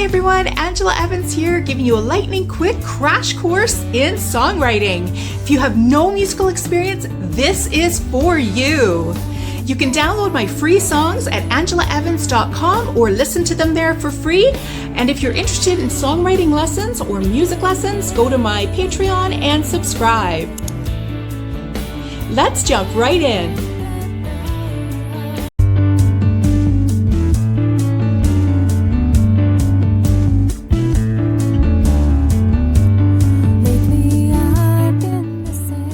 everyone, Angela Evans here, giving you a lightning quick crash course in songwriting. If you have no musical experience, this is for you. You can download my free songs at angelaevans.com or listen to them there for free. And if you're interested in songwriting lessons or music lessons, go to my Patreon and subscribe. Let's jump right in.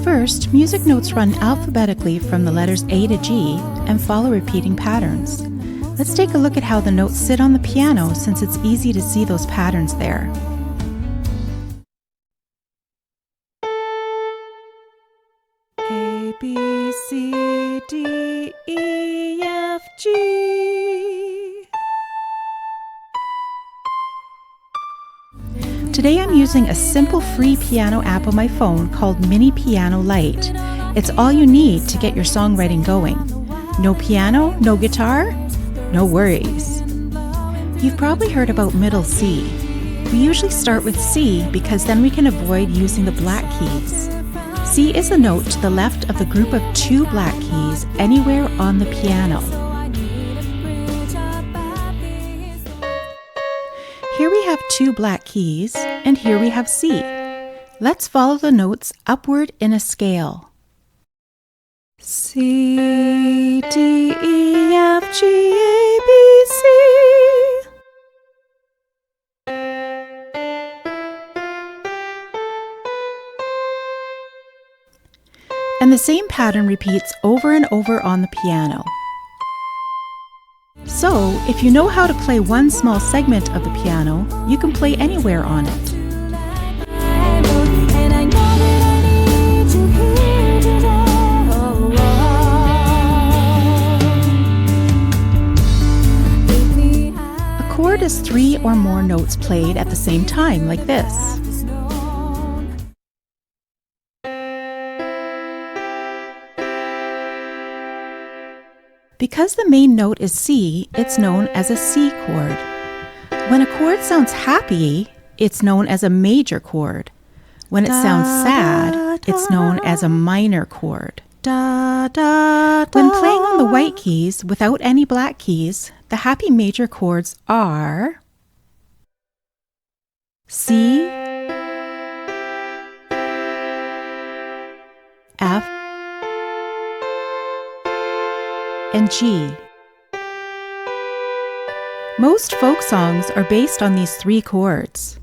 First, music notes run alphabetically from the letters A to G and follow repeating patterns. Let's take a look at how the notes sit on the piano since it's easy to see those patterns there. A, B, C, D, E, F, G. Today I'm using a simple free piano app on my phone called Mini Piano Lite. It's all you need to get your songwriting going. No piano, no guitar, no worries. You've probably heard about middle C. We usually start with C because then we can avoid using the black keys. C is the note to the left of the group of two black keys anywhere on the piano. Here we have two black keys, and here we have C. Let's follow the notes upward in a scale. C, D, E, F, G, A, B, C. And the same pattern repeats over and over on the piano. So, if you know how to play one small segment of the piano, you can play anywhere on it. A chord is 3 or more notes played at the same time, like this. Because the main note is C, it's known as a C chord. When a chord sounds happy, it's known as a major chord. When it sounds sad, it's known as a minor chord. When playing on the white keys without any black keys, the happy major chords are C, F, and G. Most folk songs are based on these 3 chords.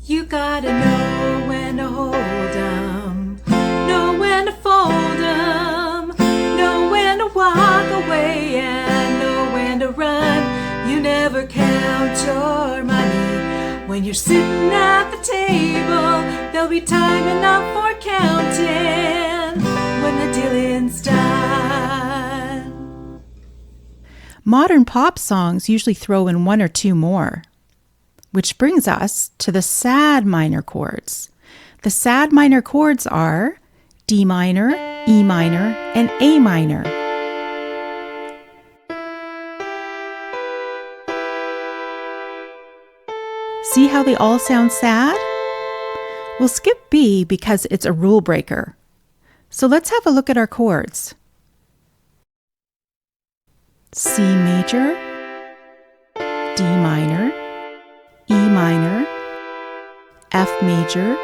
You gotta know when to hold 'em, know when to fold 'em, know when to walk away and know when to run. You never count your money when you're sitting at the table. There'll be time enough for counting when the dealing's done. Modern pop songs usually throw in 1 or 2 more, which brings us to the sad minor chords. The sad minor chords are D minor, E minor, and A minor. See how they all sound sad? We'll skip B because it's a rule breaker. So let's have a look at our chords. C major, D minor, E minor, F major,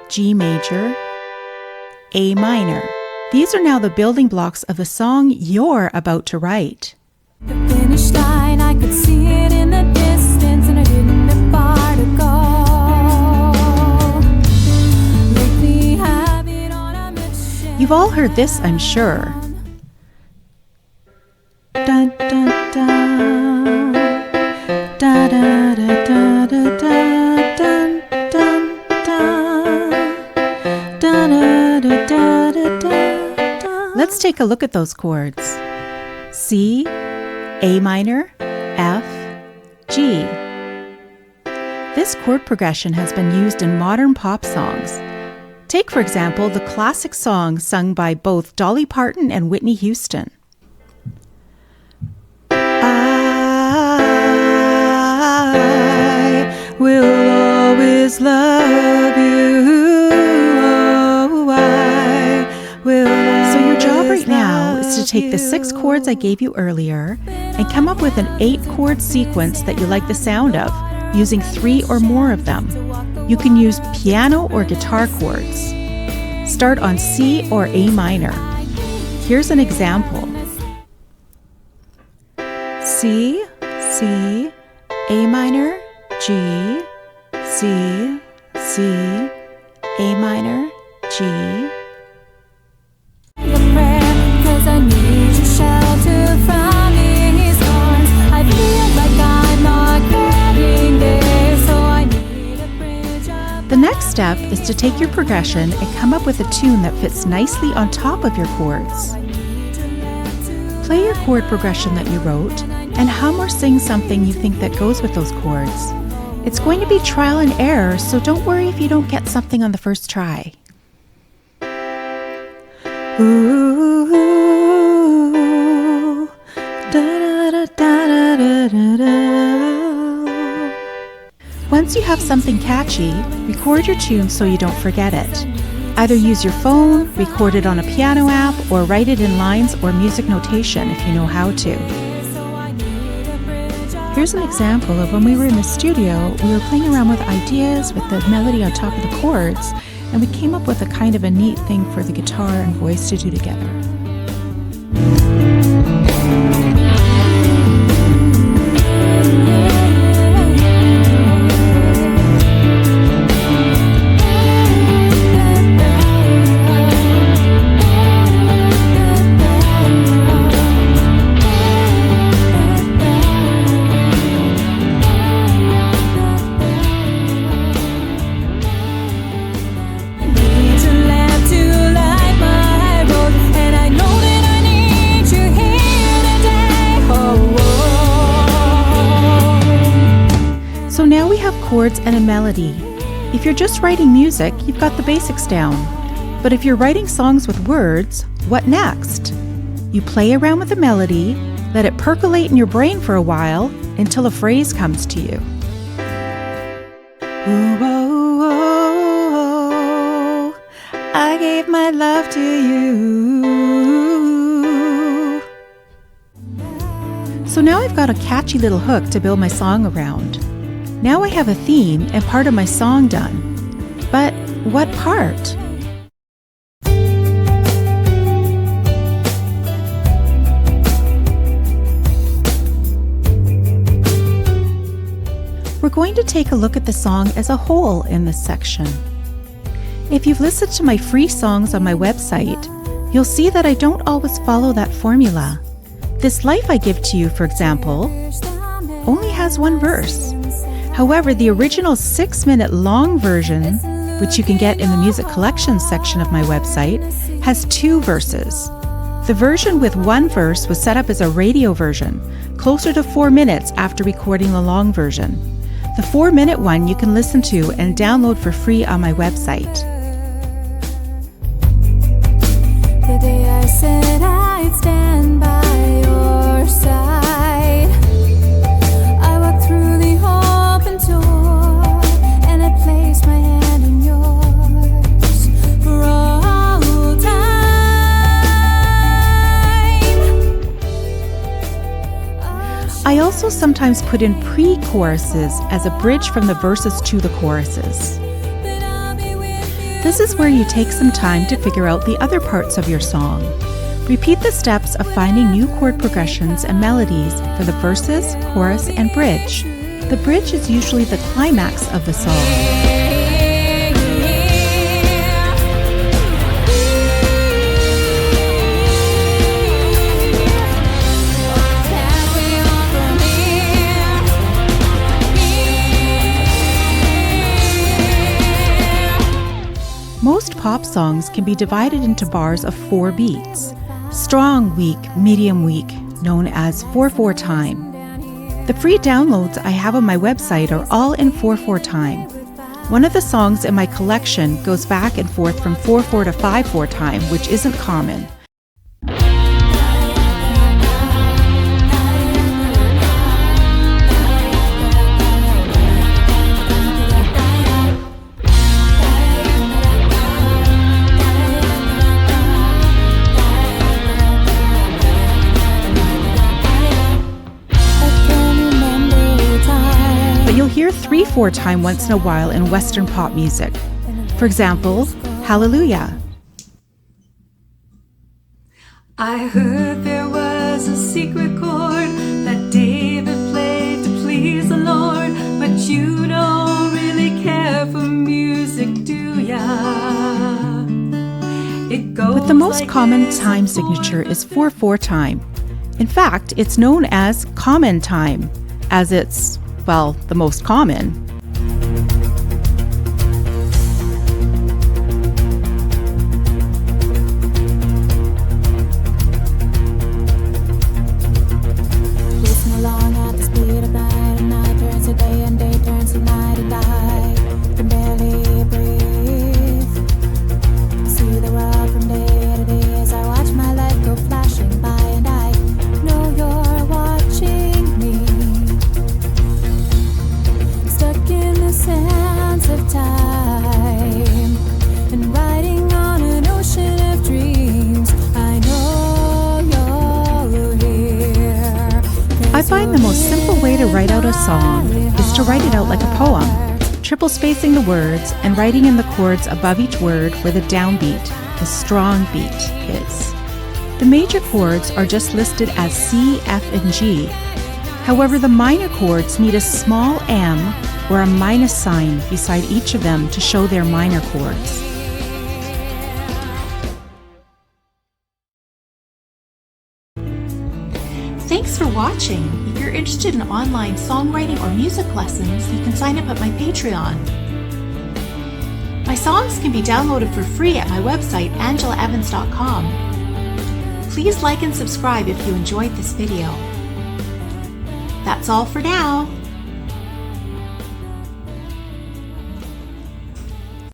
G major, A minor. These are now the building blocks of the song you're about to write. The finish line, I could see it in the distance, and I didn't have far to go. Lately, I've been on a mission. You've all heard this, I'm sure. Dun, dun, dun. Da, da, da, da, da, da. Dun, dun, dun. Da, da, da, da, da, da. Let's take a look at those chords. C, A minor, F, G. This chord progression has been used in modern pop songs. Take, for example, the classic song sung by both Dolly Parton and Whitney Houston. just love you. Oh, I will. So your job right now is to take the 6 chords I gave you earlier and come up with an 8-chord sequence that you like the sound of, using 3 or more of them. You can use piano or guitar chords. Start on C or A minor. Here's an example. C, C, A minor, G, C, C, A minor, G. The next step is to take your progression and come up with a tune that fits nicely on top of your chords. Play your chord progression that you wrote and hum or sing something you think that goes with those chords. It's going to be trial and error, so don't worry if you don't get something on the first try. Ooh, da da da da da da da. Once you have something catchy, record your tune so you don't forget it. Either use your phone, record it on a piano app, or write it in lines or music notation if you know how to. Here's an example of when we were in the studio, we were playing around with ideas with the melody on top of the chords, and we came up with a kind of a neat thing for the guitar and voice to do together. So now we have chords and a melody. If you're just writing music, you've got the basics down. But if you're writing songs with words, what next? You play around with the melody, let it percolate in your brain for a while until a phrase comes to you. Ooh, oh, oh, oh, I gave my love to you. So now I've got a catchy little hook to build my song around. Now I have a theme and part of my song done. But what part? We're going to take a look at the song as a whole in this section. If you've listened to my free songs on my website, you'll see that I don't always follow that formula. This Life I Give to You, for example, only has 1 verse. However, the original 6-minute long version, which you can get in the music collections section of my website, has 2 verses. The version with 1 verse was set up as a radio version, closer to 4 minutes after recording the long version. The 4-minute one you can listen to and download for free on my website. The day I said I'd stand by your side, I walked through the open door and I placed my hand in yours for all time. I also sometimes put in pre-choruses as a bridge from the verses to the choruses. This is where you take some time to figure out the other parts of your song. Repeat the steps of finding new chord progressions and melodies for the verses, chorus, and bridge. The bridge is usually the climax of the song. Most pop songs can be divided into bars of 4 beats. Strong, weak, medium, weak, known as 4/4 time. The free downloads I have on my website are all in 4/4 time. One of the songs in my collection goes back and forth from 4/4 to 5/4 time, which isn't common. hear 3/4 time once in a while in Western pop music. For example, Hallelujah. I heard there was a secret chord that David played to please the Lord, but you don't really care for music, do ya? It goes But the most like common this, time 4, signature is 4/4 time. In fact, it's known as common time, as it's, well, the most common. Listen along at the speed of night, and night turns to day, and day turns to night, and I can barely breathe. See the world from day to day as I watch my life go flashing by, and I know you're watching me. Stuck in the sands of time and riding on an ocean of dreams. I know you're here. I find the most simple way to write out a song is to write it out like a poem, triple spacing the words and writing in the chords above each word where the downbeat, the strong beat, is. The major chords are just listed as C, F, and G. However, the minor chords need a small m or a minus sign beside each of them to show they're minor chords. Thanks for watching. If you're interested in online songwriting or music lessons, you can sign up at my Patreon. My songs can be downloaded for free at my website, angelaevans.com. Please like and subscribe if you enjoyed this video. That's all for now.